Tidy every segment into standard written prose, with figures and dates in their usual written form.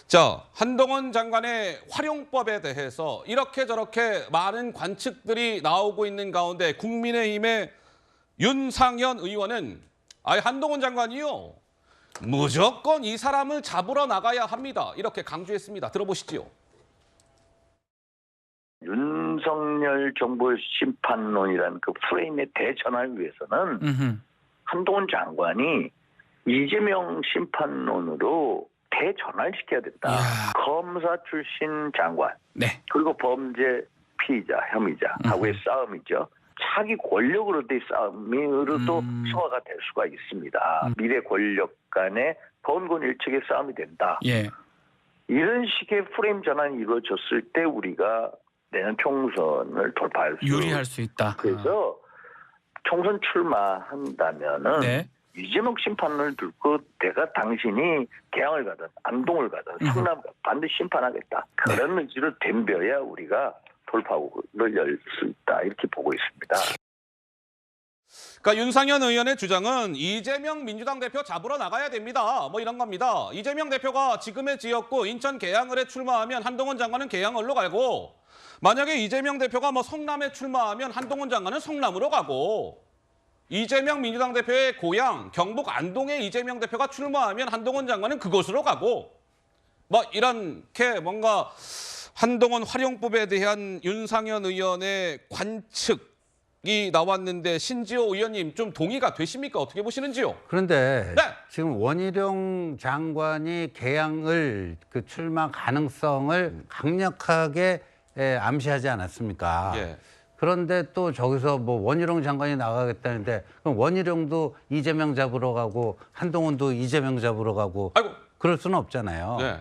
자, 한동훈 장관의 활용법에 대해서 이렇게 저렇게 많은 관측들이 나오고 있는 가운데 국민의힘의 윤상현 의원은 한동훈 장관이요. 무조건 이 사람을 잡으러 나가야 합니다. 이렇게 강조했습니다. 들어보시죠. 윤석열 정부 심판론이라는 그 프레임의 대전환을 위해서는 한동훈 장관이 이재명 심판론으로 대전환시켜야 된다. 이야. 검사 출신 장관, 네. 그리고 범죄 피의자, 혐의자하고의 싸움이죠. 차기 권력으로의 싸움으로도 소화가 될 수가 있습니다. 미래 권력 간의 번곤일척의 싸움이 된다. 예. 이런 식의 프레임 전환이 이루어졌을 때 우리가 내년 총선을 돌파할 수 유리할 수 있다. 그래서 총선 출마한다면은 네. 이재명 심판을 들고 내가 당신이 개항을 가든 안동을 가든 성남 가든 반드시 심판하겠다. 그런 의지를 덤벼야 우리가 돌파구를 열 수 있다. 이렇게 보고 있습니다. 그러니까 윤상현 의원의 주장은 이재명 민주당 대표 잡으러 나가야 됩니다. 뭐 이런 겁니다. 이재명 대표가 지금의 지역구 인천 계양을에 출마하면 한동훈 장관은 계양을로 가고, 만약에 이재명 대표가 성남에 출마하면 한동훈 장관은 성남으로 가고, 이재명 민주당 대표의 고향 경북 안동에 이재명 대표가 출마하면 한동훈 장관은 그곳으로 가고, 이렇게 뭔가 한동훈 활용법에 대한 윤상현 의원의 관측이 나왔는데, 신지호 의원님 좀 동의가 되십니까? 어떻게 보시는지요? 그런데 네. 지금 원희룡 장관이 개항을 출마 가능성을 강력하게 암시하지 않았습니까? 예. 그런데 또 저기서 원희룡 장관이 나가겠다는데 그럼 원희룡도 이재명 잡으러 가고 한동훈도 이재명 잡으러 가고 아이고. 그럴 수는 없잖아요. 네.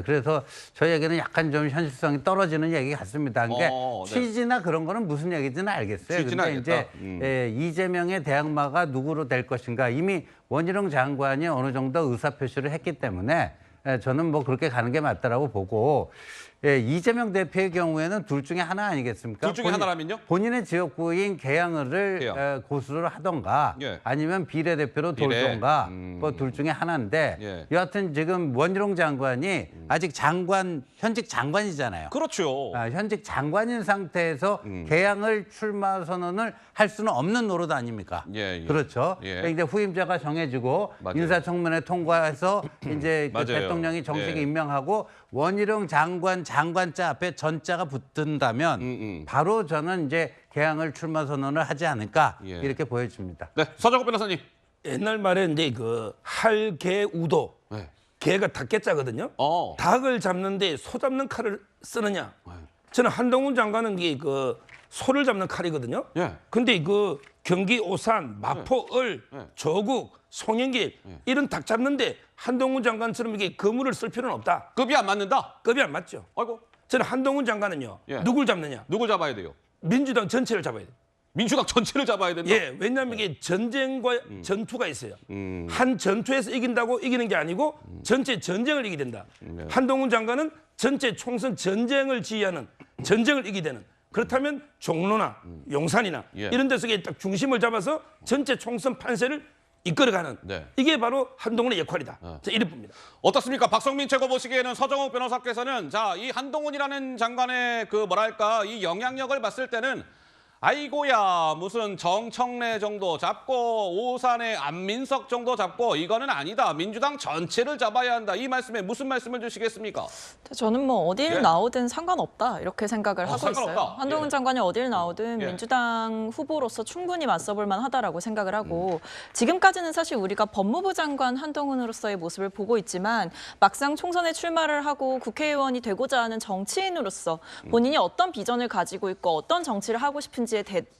그래서 저희에게는 약간 좀 현실성이 떨어지는 얘기 같습니다. 그러니까 네. 취지나 그런 거는 무슨 얘기인지는 알겠어요. 취지는 근데 알겠다. 이제 이재명의 대항마가 누구로 될 것인가, 이미 원희룡 장관이 어느 정도 의사표시를 했기 때문에 저는 그렇게 가는 게 맞다라고 보고, 이재명 대표의 경우에는 둘 중에 하나 아니겠습니까? 둘 중에 하나라면요? 본인의 지역구인 계양을을 계양. 고수를 하던가 예. 아니면 비례대표로 비례. 돌던가 둘 중에 하나인데, 예. 여하튼 지금 원희룡 장관이 아직 현직 장관이잖아요. 그렇죠. 현직 장관인 상태에서 계양을 출마 선언을 할 수는 없는 노릇 아닙니까? 예. 그렇죠. 예. 그러니까 이제 후임자가 정해지고 맞아요. 인사청문회 통과해서 이제 맞아요. 대통령이 정식 예. 임명하고 원희룡 장관자 앞에 전자가 붙는다면 바로 저는 이제 개항을 출마 선언을 하지 않을까, 예. 이렇게 보여집니다. 네, 서정국 변호사님. 옛날 말에 이제 할개우도, 네. 개가 닭개자거든요. 닭을 잡는데 소 잡는 칼을 쓰느냐? 저는 한동훈 장관은 이게 소를 잡는 칼이거든요. 예. 근데 경기 오산, 마포, 을, 조국, 송영길 이런 닭 잡는데 한동훈 장관처럼 이게 거물을 쓸 필요는 없다. 급이 안 맞는다? 급이 안 맞죠. 아이고. 저는 한동훈 장관은요. 예. 누굴 잡느냐? 누굴 잡아야 돼요? 민주당 전체를 잡아야 돼요. 민주당 전체를 잡아야 된다? 예, 왜냐하면 이게 전쟁과 전투가 있어요. 한 전투에서 이긴다고 이기는 게 아니고 전체 전쟁을 이기게 된다. 한동훈 장관은 전체 총선 전쟁을 지휘하는, 전쟁을 이기게 되는. 그렇다면 종로나 용산이나 예. 이런 데서 딱 중심을 잡아서 전체 총선 판세를 이끌어가는, 네. 이게 바로 한동훈의 역할이다. 자, 이래 봅니다. 어떻습니까? 박성민 최고 보시기에는 서정욱 변호사께서는 이 한동훈이라는 장관의 이 영향력을 봤을 때는 아이고야 무슨 정청래 정도 잡고 오산의 안민석 정도 잡고 이거는 아니다. 민주당 전체를 잡아야 한다. 이 말씀에 무슨 말씀을 주시겠습니까? 저는 어딜 예. 나오든 상관없다 이렇게 생각을 하고 상관없다. 있어요. 한동훈 예. 장관이 어딜 나오든 예. 민주당 후보로서 충분히 맞서볼 만하다라고 생각을 하고, 지금까지는 사실 우리가 법무부 장관 한동훈으로서의 모습을 보고 있지만 막상 총선에 출마를 하고 국회의원이 되고자 하는 정치인으로서 본인이 어떤 비전을 가지고 있고 어떤 정치를 하고 싶은지에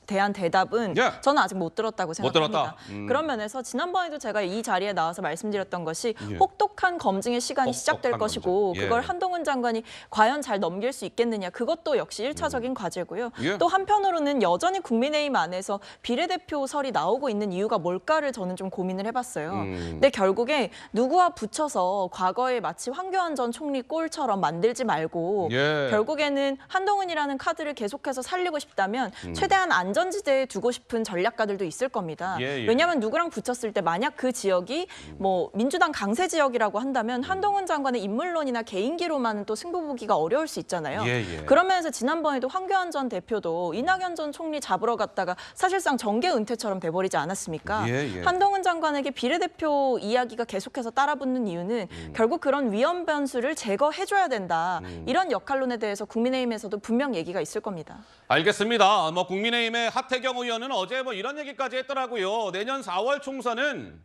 대한 대답은 예. 저는 아직 못 들었다고 생각합니다. 들었다. 그런 면에서 지난번에도 제가 이 자리에 나와서 말씀드렸던 것이 예. 혹독한 검증의 시간이 시작될 혹독한 것이고 검증. 예. 그걸 한동훈 장관이 과연 잘 넘길 수 있겠느냐, 그것도 역시 1차적인 과제고요. 예. 또 한편으로는 여전히 국민의힘 안에서 비례대표설이 나오고 있는 이유가 뭘까를 저는 좀 고민을 해봤어요. 근데 결국에 누구와 붙여서 과거에 마치 황교안 전 총리 꼴처럼 만들지 말고 예. 결국에는 한동훈이라는 카드를 계속해서 살리고 싶다면 최대한 안전지대에 두고 싶은 전략가들도 있을 겁니다. 예, 예. 왜냐하면 누구랑 붙였을 때 만약 그 지역이 뭐 민주당 강세 지역이라고 한다면 한동훈 장관의 인물론이나 개인기로만은 또 승부 보기가 어려울 수 있잖아요. 예, 예. 그런 면에서 지난번에도 황교안 전 대표도 이낙연 전 총리 잡으러 갔다가 사실상 정계 은퇴처럼 돼버리지 않았습니까? 예, 예. 한동훈 장관에게 비례대표 이야기가 계속해서 따라붙는 이유는 결국 그런 위험 변수를 제거해줘야 된다. 이런 역할론에 대해서 국민의힘에서도 분명 얘기가 있을 겁니다. 알겠습니다. 뭐 국민의힘의 하태경 의원은 어제 뭐 이런 얘기까지 했더라고요. 내년 4월 총선은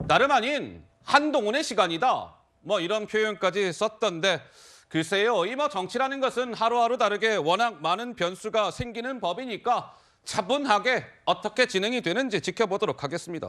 다름 아닌 한동훈의 시간이다. 뭐 이런 표현까지 썼던데 글쎄요. 이 뭐 정치라는 것은 하루하루 다르게 워낙 많은 변수가 생기는 법이니까 차분하게 어떻게 진행이 되는지 지켜보도록 하겠습니다.